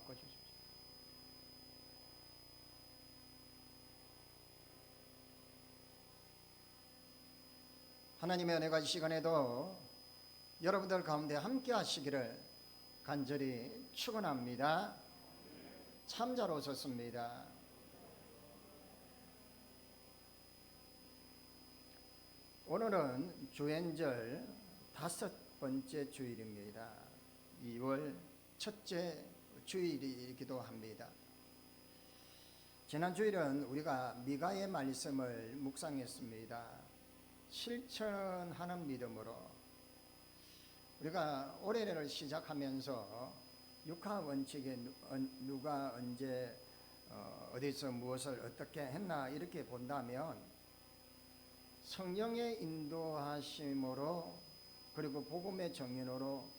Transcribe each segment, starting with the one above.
바꿔주십시오. 하나님의 은혜가 이 시간에도 여러분들 가운데 함께 하시기를 간절히 축원합니다. 참자로 오셨습니다. 오늘은 주연절 5번째 주일입니다. 2월 첫째 주일이기도 합니다. 지난 주일은 우리가 미가의 말씀을 묵상했습니다. 실천하는 믿음으로 우리가 올해를 시작하면서 육하 원칙에 누가 언제 어디서 무엇을 어떻게 했나 이렇게 본다면 성령의 인도하심으로 그리고 복음의 정인으로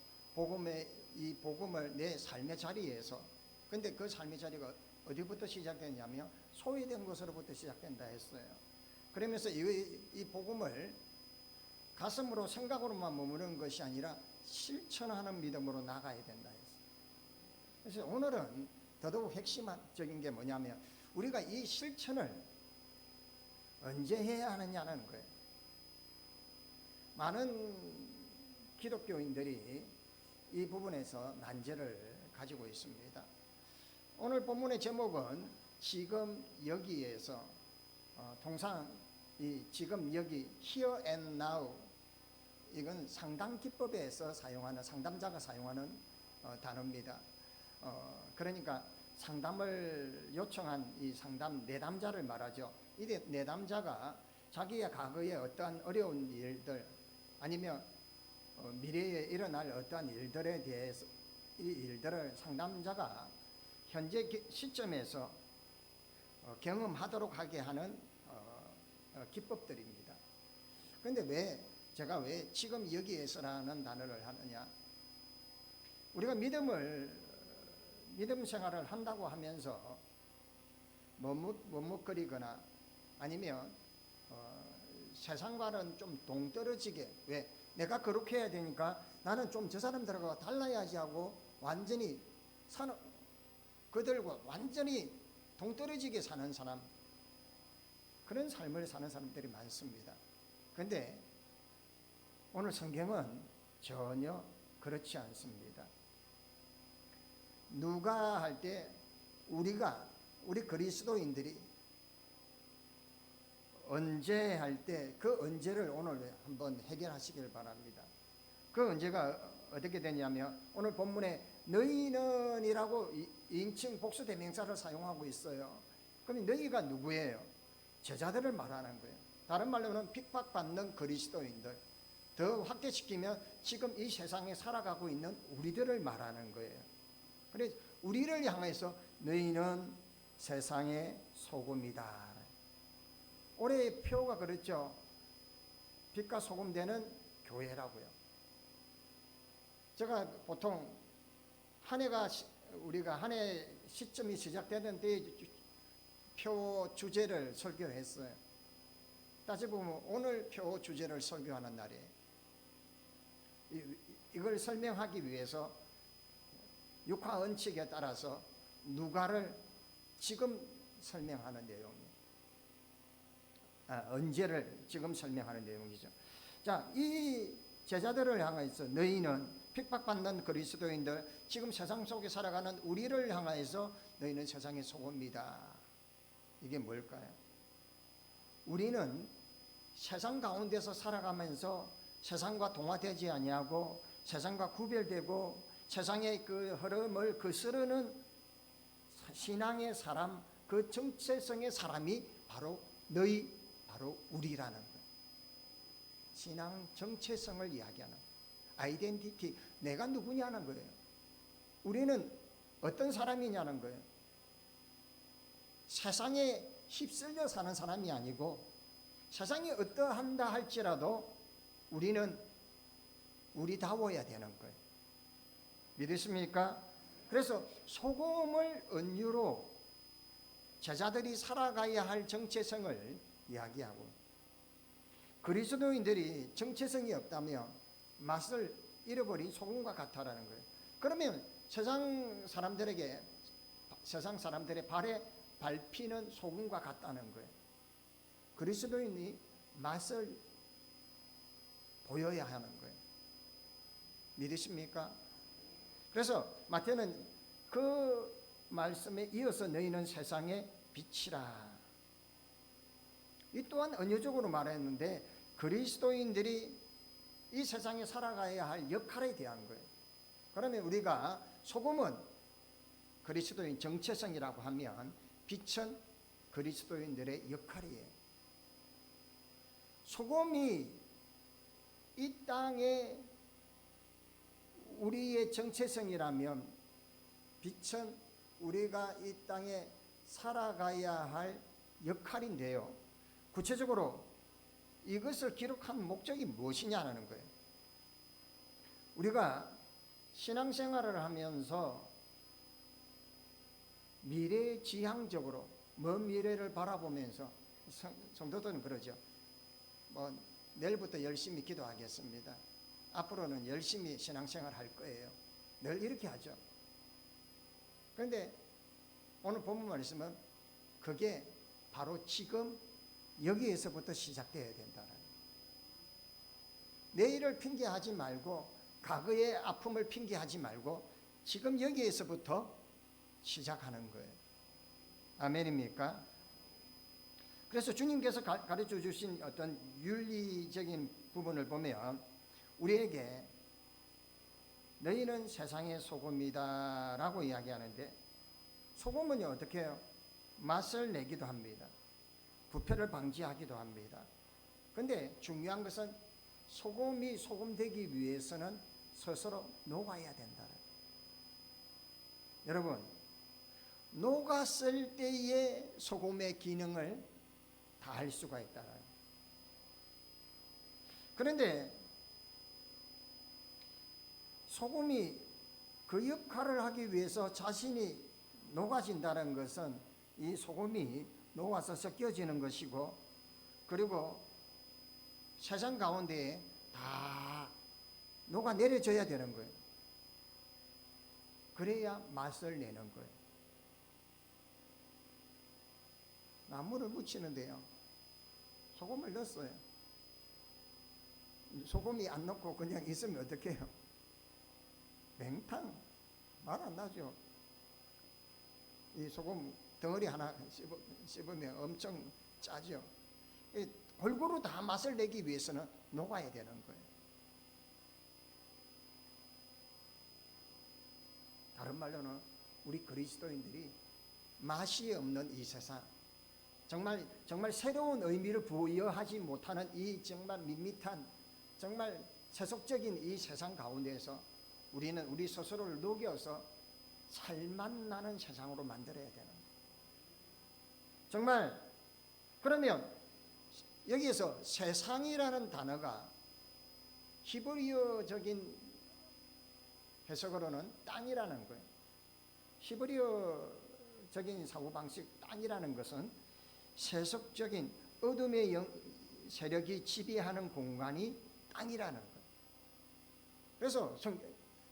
이 복음을 내 삶의 자리에서, 근데 그 삶의 자리가 어디부터 시작되냐면 소외된 것으로부터 시작된다 했어요. 그러면서 이 복음을 가슴으로 생각으로만 머무르는 것이 아니라 실천하는 믿음으로 나가야 된다 했어요. 그래서 오늘은 더더욱 핵심적인 게 뭐냐면 우리가 이 실천을 언제 해야 하느냐는 거예요. 많은 기독교인들이 이 부분에서 난제를 가지고 있습니다. 오늘 본문의 제목은 지금 여기에서, 통상 이 지금 여기 here and now, 이건 상담 기법에서 사용하는, 상담자가 사용하는 단어입니다. 그러니까 상담을 요청한 이 상담 내담자를 말하죠. 이 내담자가 자기의 과거에 어떠한 어려운 일들 아니면 미래에 일어날 어떠한 일들에 대해서 이 일들을 상담자가 현재 시점에서 경험하도록 하게 하는 기법들입니다. 그런데 제가 왜 지금 여기에서라는 단어를 하느냐? 우리가 믿음 생활을 한다고 하면서 머뭇거리거나 아니면 세상과는 좀 동떨어지게, 왜 내가 그렇게 해야 되니까 나는 좀 저 사람들하고 달라야지 하고 완전히 그들과 완전히 동떨어지게 사는 사람, 그런 삶을 사는 사람들이 많습니다. 그런데 오늘 성경은 전혀 그렇지 않습니다. 누가 할 때 우리 그리스도인들이 언제 할 때 그 언제를 오늘 한번 해결하시길 바랍니다. 그 언제가 어떻게 되냐면 오늘 본문에 너희는이라고 인칭 복수 대명사를 사용하고 있어요. 그럼 너희가 누구예요? 제자들을 말하는 거예요. 다른 말로는 핍박받는 그리스도인들, 더 확대시키면 지금 이 세상에 살아가고 있는 우리들을 말하는 거예요. 그래서 우리를 향해서 너희는 세상의 소금이다. 올해의 표가 그렇죠. 빛과 소금 되는 교회라고요. 제가 보통 우리가 한 해 시점이 시작되는 때 표 주제를 설교했어요. 따져보면 오늘 표 주제를 설교하는 날이에요. 이걸 설명하기 위해서 육하 원칙에 따라서 누가를 지금 설명하는 내용이에요. 언제를 지금 설명하는 내용이죠. 자, 이 제자들을 향해서 너희는 핍박받는 그리스도인들, 지금 세상 속에 살아가는 우리를 향해서 너희는 세상의 소금이다. 이게 뭘까요? 우리는 세상 가운데서 살아가면서 세상과 동화되지 아니하고 세상과 구별되고 세상의 그 흐름을 거스르는 신앙의 사람, 그 정체성의 사람이 바로 우리라는 거예요. 신앙 정체성을 이야기하는 아이덴티티, 내가 누구냐는 거예요. 우리는 어떤 사람이냐는 거예요. 세상에 휩쓸려 사는 사람이 아니고 세상이 어떠한다 할지라도 우리는 우리다워야 되는 거예요. 믿으십니까? 그래서 소금을 은유로 제자들이 살아가야 할 정체성을 이야기하고, 그리스도인들이 정체성이 없다면 맛을 잃어버린 소금과 같다라는 거예요. 그러면 세상 사람들에게 세상 사람들의 발에 밟히는 소금과 같다는 거예요. 그리스도인이 맛을 보여야 하는 거예요. 믿으십니까? 그래서 마태는 그 말씀에 이어서 너희는 세상의 빛이라. 이 또한 언어적으로 말했는데 그리스도인들이 이 세상에 살아가야 할 역할에 대한 거예요. 그러면 우리가 소금은 그리스도인 정체성이라고 하면 빛은 그리스도인들의 역할이에요. 소금이 이 땅에 우리의 정체성이라면 빛은 우리가 이 땅에 살아가야 할 역할인데요. 구체적으로 이것을 기록한 목적이 무엇이냐는 거예요. 우리가 신앙생활을 하면서 미래지향적으로 먼 미래를 바라보면서 성도들은 그러죠. 내일부터 열심히 기도하겠습니다. 앞으로는 열심히 신앙생활 할 거예요. 늘 이렇게 하죠. 그런데 오늘 본문 말씀은 그게 바로 지금 여기에서부터 시작되어야 된다는 거예요. 내일을 핑계하지 말고 과거의 아픔을 핑계하지 말고 지금 여기에서부터 시작하는 거예요. 아멘입니까? 그래서 주님께서 가르쳐 주신 어떤 윤리적인 부분을 보면 우리에게 너희는 세상의 소금이다 라고 이야기하는데 소금은 어떻게 해요? 맛을 내기도 합니다. 부패를 방지하기도 합니다. 그런데 중요한 것은 소금이 소금되기 위해서는 스스로 녹아야 된다. 여러분, 녹았을 때의 소금의 기능을 다할 수가 있다. 그런데 소금이 그 역할을 하기 위해서 자신이 녹아진다는 것은 이 소금이 녹아서 섞여지는 것이고 그리고 세상 가운데에 다 녹아내려져야 되는 거예요. 그래야 맛을 내는 거예요. 나무를 묻히는데요. 소금을 넣었어요. 소금이 안 넣고 그냥 있으면 어떻게 해요? 맹탕 말 안 나죠. 이 소금 덩어리 하나 씹으면 엄청 짜죠. 골고루 다 맛을 내기 위해서는 녹아야 되는 거예요. 다른 말로는 우리 그리스도인들이 맛이 없는 이 세상, 정말 새로운 의미를 부여하지 못하는 이 정말 밋밋한 정말 세속적인 이 세상 가운데에서 우리는 우리 스스로를 녹여서 살맛 나는 세상으로 만들어야 되는 거예요. 정말 그러면 여기에서 세상이라는 단어가 히브리어적인 해석으로는 땅이라는 거예요. 히브리어적인 사고방식 땅이라는 것은 세속적인 어둠의 세력이 지배하는 공간이 땅이라는 거예요. 그래서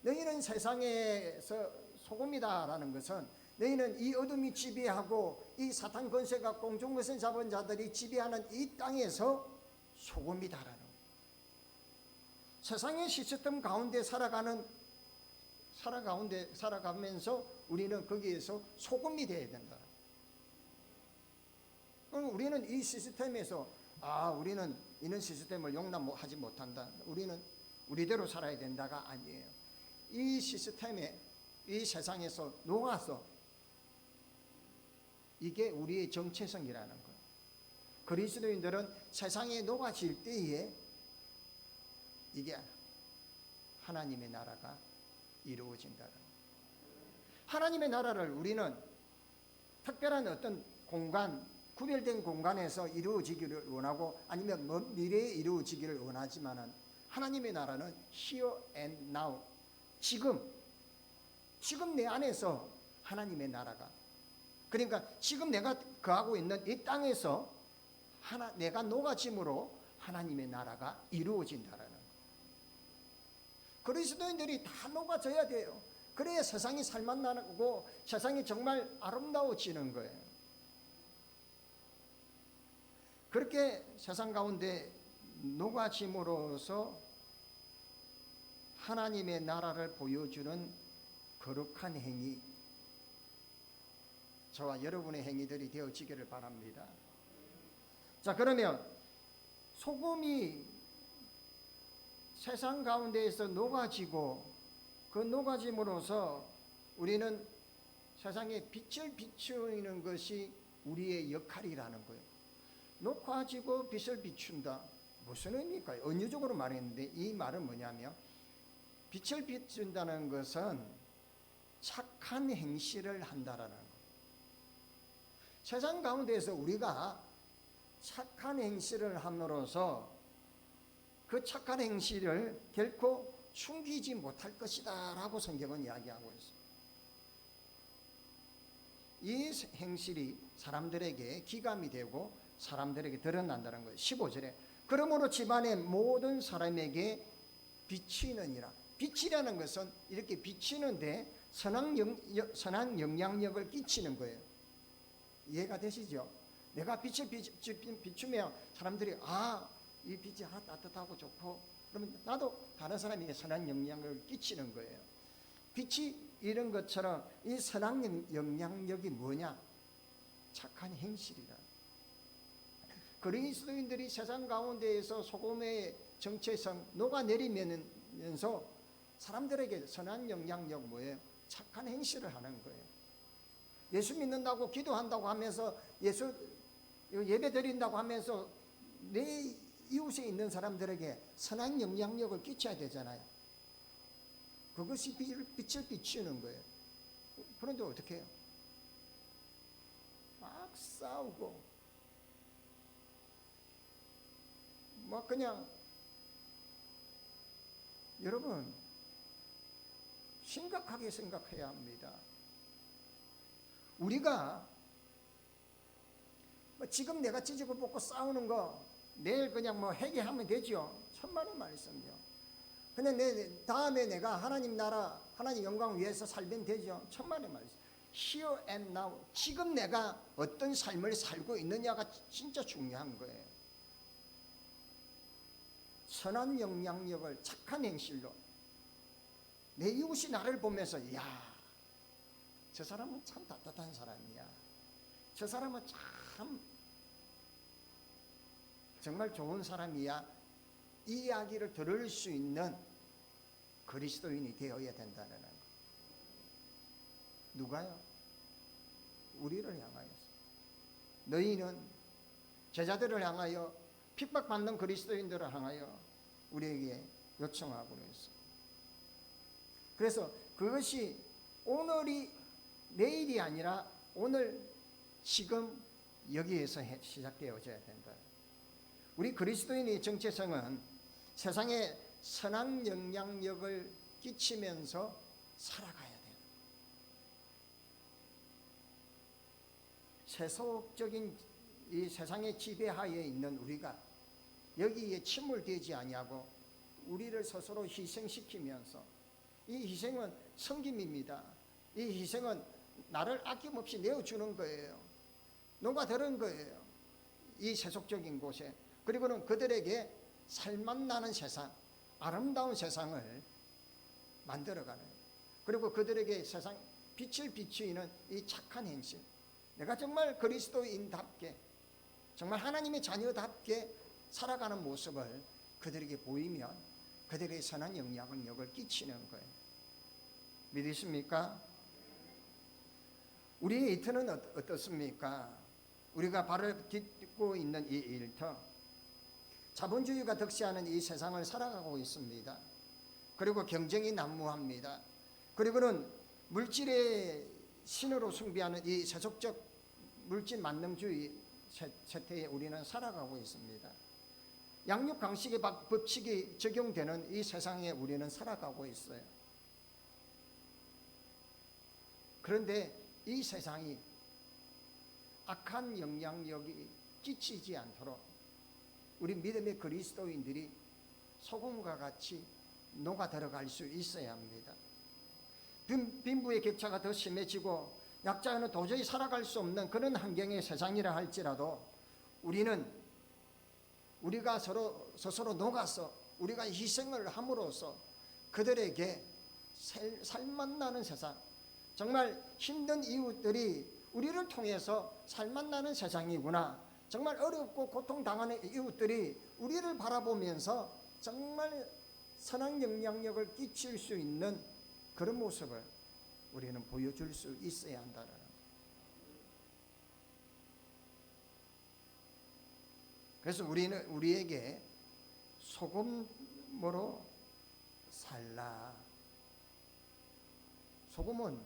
너희는 세상에서 소금이다라는 것은 너희는 이 어둠이 지배하고 이 사탄 권세가 공중것을 잡은 자들이 지배하는 이 땅에서 소금이다라는 거예요. 세상의 시스템 가운데 살아가면서 우리는 거기에서 소금이 되어야 된다. 그럼 우리는 이 시스템에서 우리는 이런 시스템을 용납하지 못한다. 우리는 우리대로 살아야 된다가 아니에요. 이 시스템에 이 세상에서 녹아서 이게 우리의 정체성이라는 거예요. 그리스도인들은 세상에 녹아질 때에 이게 하나님의 나라가 이루어진다는 거예요. 하나님의 나라를 우리는 특별한 어떤 공간, 구별된 공간에서 이루어지기를 원하고 아니면 먼 미래에 이루어지기를 원하지만은 하나님의 나라는 here and now, 지금 내 안에서 하나님의 나라가, 그러니까 지금 내가 거하고 있는 이 땅에서 내가 녹아짐으로 하나님의 나라가 이루어진다라는 거예요. 그리스도인들이 다 녹아져야 돼요. 그래야 세상이 살맛나고 세상이 정말 아름다워지는 거예요. 그렇게 세상 가운데 녹아짐으로써 하나님의 나라를 보여주는 거룩한 행위, 저와 여러분의 행위들이 되어지기를 바랍니다. 자, 그러면 소금이 세상 가운데에서 녹아지고 그 녹아짐으로써 우리는 세상에 빛을 비추는 것이 우리의 역할이라는 거예요. 녹아지고 빛을 비춘다. 무슨 의미일까? 은유적으로 말했는데 이 말은 뭐냐면 빛을 비춘다는 것은 착한 행실을 한다라는 거예요. 세상 가운데에서 우리가 착한 행실을 함으로써 그 착한 행실을 결코 숨기지 못할 것이다 라고 성경은 이야기하고 있습니다. 이 행실이 사람들에게 기감이 되고 사람들에게 드러난다는 거예요. 15절에 그러므로 집안의 모든 사람에게 비치느니라. 빛이라는 것은 이렇게 비치는데 선한 영향력을 끼치는 거예요. 이해가 되시죠? 내가 빛을 비추면 사람들이 이 빛이 따뜻하고 좋고 그러면 나도 다른 사람에게 선한 영향력을 끼치는 거예요. 빛이 이런 것처럼 이 선한 영향력이 뭐냐? 착한 행실이라. 그리스도인들이 세상 가운데에서 소금의 정체성 녹아내리면서 사람들에게 선한 영향력 뭐예요? 착한 행실을 하는 거예요. 예수 믿는다고 기도한다고 하면서 예배 드린다고 하면서 내 이웃에 있는 사람들에게 선한 영향력을 끼쳐야 되잖아요. 그것이 빛을 비추는 거예요. 그런데 어떻게 해요? 막 싸우고 막 그냥 여러분 심각하게 생각해야 합니다. 우리가 지금 내가 찌지고 볶고 싸우는 거 내일 그냥 회개하면 되죠. 천만의 말씀이요. 근데 다음에 내가 하나님 나라 하나님 영광 위해서 살면 되죠. 천만의 말씀. Here and now. 지금 내가 어떤 삶을 살고 있느냐가 진짜 중요한 거예요. 선한 영향력을 착한 행실로 내 이웃이 나를 보면서 저 사람은 참 따뜻한 사람이야. 저 사람은 참 정말 좋은 사람이야. 이 이야기를 들을 수 있는 그리스도인이 되어야 된다는 거. 누가요? 우리를 향하여서. 너희는 제자들을 향하여 핍박받는 그리스도인들을 향하여 우리에게 요청하고 있습니다. 그래서 그것이 오늘이 내일이 아니라 오늘 지금 여기에서 시작되어져야 된다. 우리 그리스도인의 정체성은 세상에 선한 영향력을 끼치면서 살아가야 돼요. 세속적인 이 세상의 지배하에 있는 우리가 여기에 침몰되지 아니하고 우리를 스스로 희생시키면서 이 희생은 섬김입니다. 이 희생은 나를 아낌없이 내어주는 거예요. 녹아드는 거예요. 이 세속적인 곳에. 그리고는 그들에게 살맛나는 세상, 아름다운 세상을 만들어가는 거예요. 그리고 그들에게 세상 빛을 비추이는 이 착한 행실. 내가 정말 그리스도인답게 정말 하나님의 자녀답게 살아가는 모습을 그들에게 보이면 그들의 선한 영향력을 끼치는 거예요. 믿으십니까? 우리의 이터는 어떻습니까? 우리가 발을 딛고 있는 이 일터, 자본주의가 득세하는 이 세상을 살아가고 있습니다. 그리고 경쟁이 난무합니다. 그리고는 물질의 신으로 숭배하는 이 세속적 물질 만능주의 세태에 우리는 살아가고 있습니다. 양육 강식의 법칙이 적용되는 이 세상에 우리는 살아가고 있어요. 그런데 이 세상이 악한 영향력이 끼치지 않도록 우리 믿음의 그리스도인들이 소금과 같이 녹아 들어갈 수 있어야 합니다. 빈부의 격차가 더 심해지고 약자는 도저히 살아갈 수 없는 그런 환경의 세상이라 할지라도 우리가 스스로 녹아서 우리가 희생을 함으로써 그들에게 살맛나는 세상, 정말 힘든 이웃들이 우리를 통해서 살맛나는 세상이구나, 정말 어렵고 고통당하는 이웃들이 우리를 바라보면서 정말 선한 영향력을 끼칠 수 있는 그런 모습을 우리는 보여줄 수 있어야 한다는 거예요. 그래서 우리는 우리에게 소금으로 살라. 소금은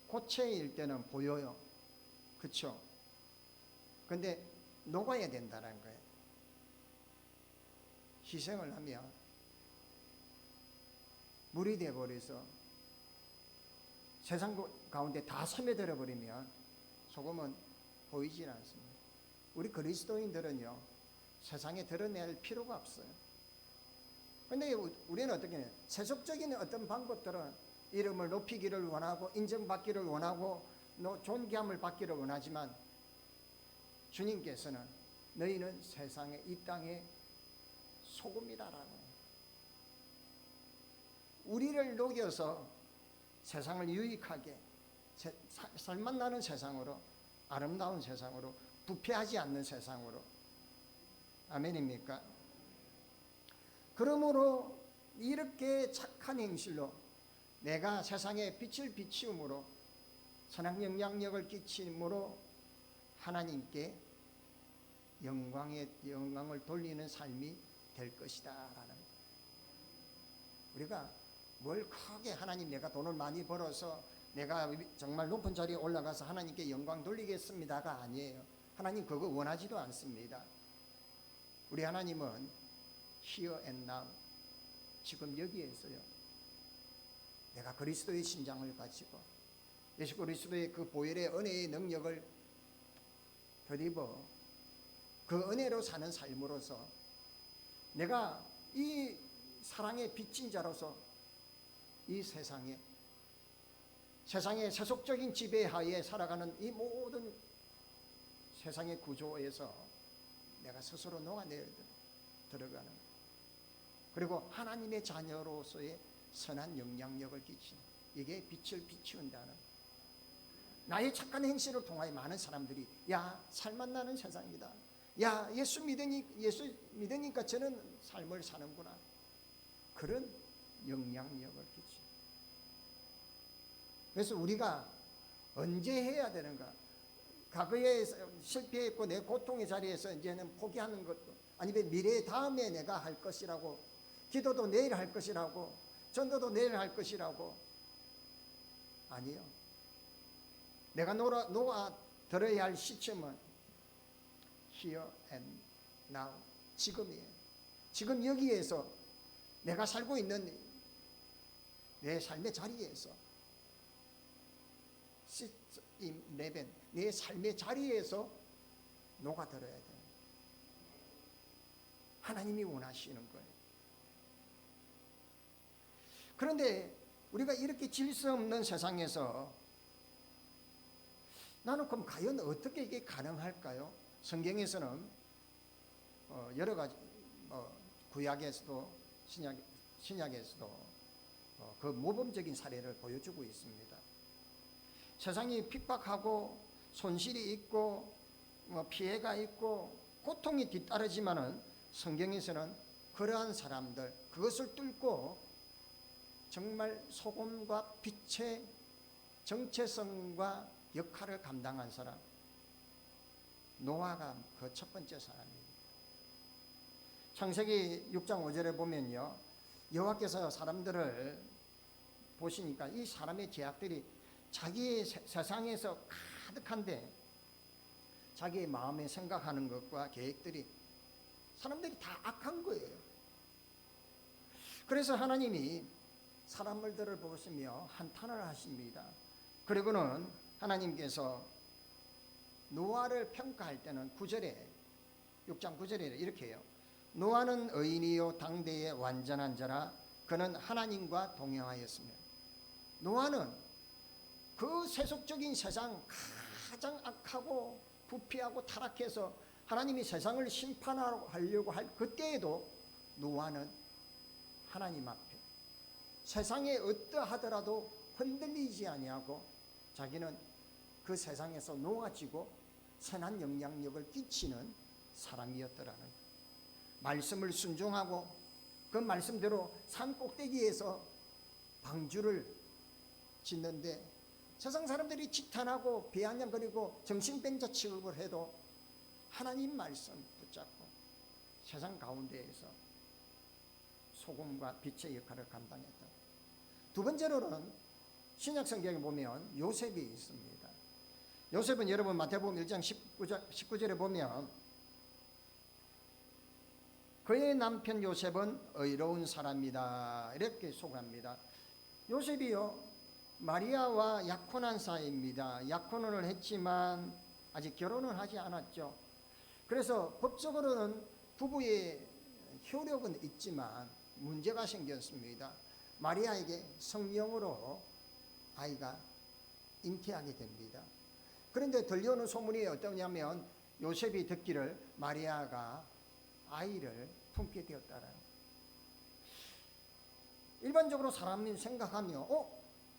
고체일 때는 보여요. 그렇죠? 근데 녹아야 된다는 거예요. 희생을 하면 물이 되어버려서 세상 가운데 다 스며들어 버리면 소금은 보이질 않습니다. 우리 그리스도인들은요, 세상에 드러낼 필요가 없어요. 그런데 우리는 어떻게 해요? 세속적인 어떤 방법들은 이름을 높이기를 원하고 인정받기를 원하고 존귀함을 받기를 원하지만 주님께서는 너희는 세상에 이 땅의 소금이다라고, 우리를 녹여서 세상을 유익하게 살맛나는 세상으로, 아름다운 세상으로, 부패하지 않는 세상으로. 아멘입니까? 그러므로 이렇게 착한 행실로 내가 세상에 빛을 비치음으로 선한 영향력을 끼침으로 하나님께 영광을 돌리는 삶이 될 것이다 라는 거예요. 우리가 뭘 크게 하나님 내가 돈을 많이 벌어서 내가 정말 높은 자리에 올라가서 하나님께 영광 돌리겠습니다가 아니에요. 하나님 그거 원하지도 않습니다. 우리 하나님은 here and now, 지금 여기에서요, 내가 그리스도의 신장을 가지고 예수 그리스도의 그 보혈의 은혜의 능력을 덧입어 그 은혜로 사는 삶으로서 내가 이 사랑의 빚진 자로서 이 세상의 세속적인 지배하에 살아가는 이 모든 세상의 구조에서 내가 스스로 녹아내려 들어가는, 그리고 하나님의 자녀로서의 선한 영향력을 끼치는, 이게 빛을 비추는다는, 나의 착한 행실을 통하여 많은 사람들이 야 살맛나는 세상이다, 야 예수 믿으니까 저는 삶을 사는구나, 그런 영향력을 끼치는. 그래서 우리가 언제 해야 되는가? 과거에 실패했고 내 고통의 자리에서 이제는 포기하는 것도, 아니면 미래 다음에 내가 할 것이라고, 기도도 내일 할 것이라고, 전도도 내일 할 것이라고. 아니요. 내가 놓아 들어야 할 시점은 here and now, 지금이에요. 지금 여기에서 내가 살고 있는 내 삶의 자리에서, 내 삶의 자리에서 녹아들어야 돼요. 하나님이 원하시는 거예요. 그런데 우리가 이렇게 질서 없는 세상에서 나는 그럼 과연 어떻게 이게 가능할까요? 성경에서는 여러 가지 구약에서도 신약에서도 그 모범적인 사례를 보여주고 있습니다. 세상이 핍박하고 손실이 있고 피해가 있고 고통이 뒤따르지만은 성경에서는 그러한 사람들, 그것을 뚫고 정말 소금과 빛의 정체성과 역할을 감당한 사람, 노아가 그 첫 번째 사람입니다. 창세기 6장 5절에 보면요, 여호와께서 사람들을 보시니까 이 사람의 죄악들이 자기의 세상에서 가득한데, 자기의 마음에 생각하는 것과 계획들이, 사람들이 다 악한 거예요. 그래서 하나님이 사람들을 보시며 한탄을 하십니다. 그리고는 하나님께서 노아를 평가할 때는 9절에, 6장 9절에 이렇게 해요. 노아는 의인이요 당대의 완전한 자라 그는 하나님과 동행하였으며 노아는 그 세속적인 세상 가장 악하고 부패하고 타락해서 하나님이 세상을 심판하려고 할 그때에도 노아는 하나님 앞에 세상에 어떠하더라도 흔들리지 아니하고 자기는 그 세상에서 놓아지고 선한 영향력을 끼치는 사람이었더라는 것. 말씀을 순종하고 그 말씀대로 산 꼭대기에서 방주를 짓는데 세상 사람들이 지탄하고 비아냥거리고 정신병자 취급을 해도 하나님 말씀 붙잡고 세상 가운데에서 소금과 빛의 역할을 감당했다. 두 번째로는 신약 성경에 보면 요셉이 있습니다. 요셉은 여러분 마태복음 1장 19절에 보면 그의 남편 요셉은 의로운 사람이다 이렇게 소개합니다. 요셉이요 마리아와 약혼한 사이입니다. 약혼을 했지만 아직 결혼을 하지 않았죠. 그래서 법적으로는 부부의 효력은 있지만 문제가 생겼습니다. 마리아에게 성령으로 아이가 잉태하게 됩니다. 그런데 들려오는 소문이 어떠냐면 요셉이 듣기를 마리아가 아이를 품게 되었다는. 일반적으로 사람이 생각하며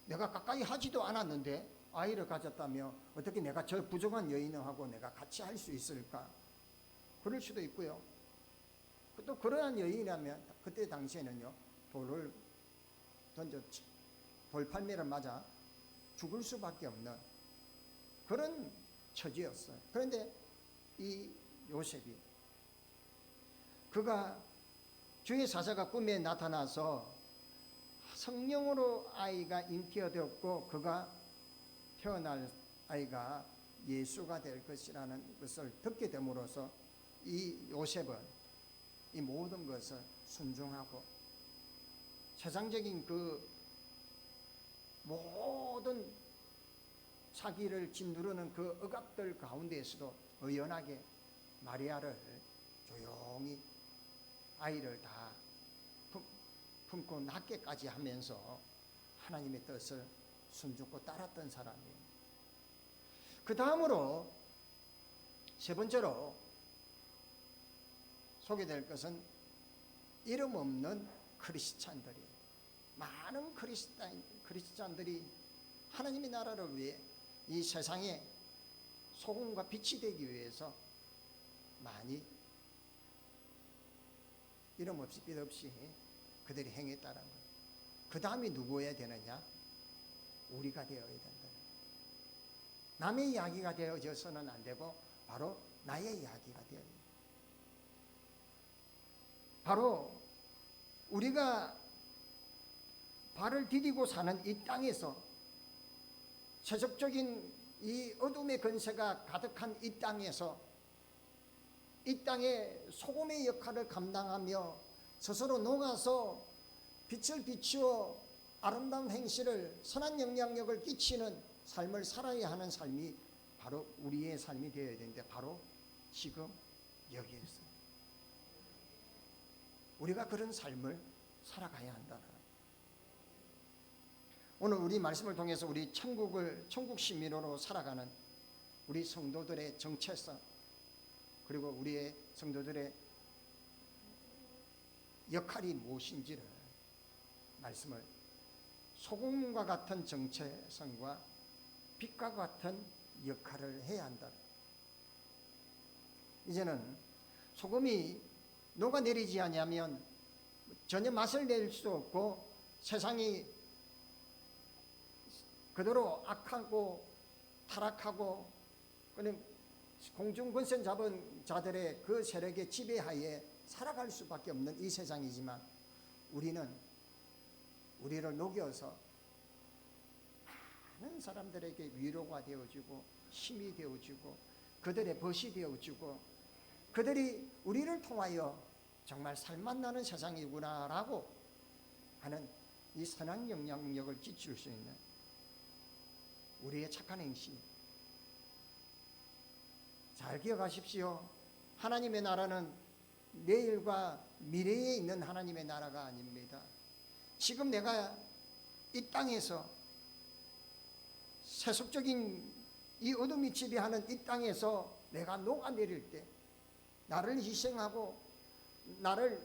내가 가까이 하지도 않았는데 아이를 가졌다며 어떻게 내가 저 부정한 여인하고 내가 같이 할 수 있을까? 그럴 수도 있고요. 또 그러한 여인이라면 그때 당시에는요 돌을 던져 돌팔매를 맞아 죽을 수밖에 없는 그런 처지였어요. 그런데 이 요셉이 그가 주의 사자가 꿈에 나타나서 성령으로 아이가 잉태되었고 그가 태어날 아이가 예수가 될 것이라는 것을 듣게 됨으로써 이 요셉은 이 모든 것을 순종하고 세상적인 그 모든 자기를 짓누르는 그 억압들 가운데에서도 의연하게 마리아를 조용히 아이를 다 품고 낳게까지 하면서 하나님의 뜻을 순종고 따랐던 사람이에요. 그 다음으로 세 번째로 소개될 것은 이름 없는 크리스찬들이 많은 크리스찬들이 하나님의 나라를 위해 이 세상에 소금과 빛이 되기 위해서 많이 이름 없이 빛 없이 그들이 행했다는 것. 그 다음이 누구여야 되느냐? 우리가 되어야 된다. 남의 이야기가 되어져서는 안 되고 바로 나의 이야기가 되어야 된다. 바로 우리가 발을 디디고 사는 이 땅에서 세속적인 이 어둠의 권세가 가득한 이 땅에서 이 땅에 소금의 역할을 감당하며 스스로 녹아서 빛을 비추어 아름다운 행실을 선한 영향력을 끼치는 삶을 살아야 하는 삶이 바로 우리의 삶이 되어야 되는데 바로 지금 여기에서 우리가 그런 삶을 살아가야 한다. 오늘 우리 말씀을 통해서 우리 천국 시민으로 살아가는 우리 성도들의 정체성 그리고 우리의 성도들의 역할이 무엇인지를 말씀을 소금과 같은 정체성과 빛과 같은 역할을 해야 한다. 이제는 소금이 녹아내리지 않으면 전혀 맛을 낼 수 없고 세상이 그대로 악하고 타락하고 공중 권세 잡은 자들의 그 세력의 지배하에 살아갈 수밖에 없는 이 세상이지만 우리는 우리를 녹여서 많은 사람들에게 위로가 되어주고 힘이 되어주고 그들의 벗이 되어주고 그들이 우리를 통하여 정말 살맛나는 세상이구나라고 하는 이 선한 영향력을 끼칠 수 있는 우리의 착한 행실. 잘 기억하십시오. 하나님의 나라는 내일과 미래에 있는 하나님의 나라가 아닙니다. 지금 내가 이 땅에서 세속적인 이 어둠이 지배하는 이 땅에서 내가 녹아내릴 때, 나를 희생하고 나를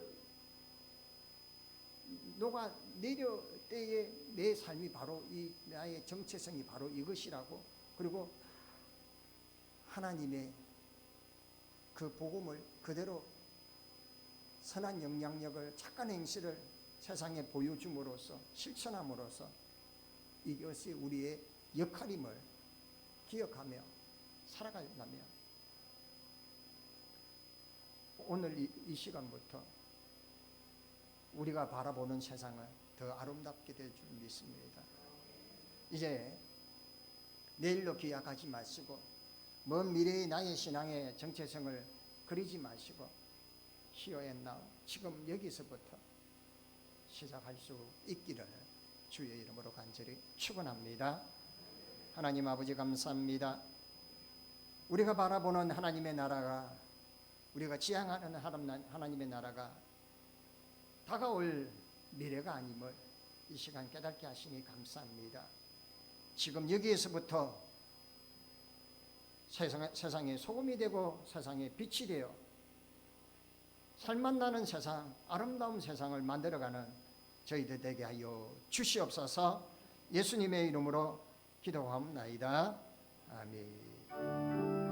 녹아내려 때에 내 삶이 바로 이 나의 정체성이 바로 이것이라고, 그리고 하나님의 그 복음을 그대로 선한 영향력을, 착한 행실을 세상에 보여줌으로써, 실천함으로써 이것이 우리의 역할임을 기억하며 살아가려면 오늘 이 시간부터 우리가 바라보는 세상을 더 아름답게 될 줄 믿습니다. 이제 내일로 기약하지 마시고 먼 미래의 나의 신앙의 정체성을 그리지 마시고 Here and now, 지금 여기서부터 시작할 수 있기를 주의 이름으로 간절히 축원합니다. 하나님 아버지 감사합니다. 우리가 바라보는 하나님의 나라가, 우리가 지향하는 하나님의 나라가 다가올 미래가 아님을 이 시간 깨닫게 하시니 감사합니다. 지금 여기에서부터 세상의 소금이 되고 세상의 빛이 되어 살맛 나는 세상, 아름다운 세상을 만들어가는 저희들 되게 하여 주시옵소서. 예수님의 이름으로 기도하옵나이다. 아멘.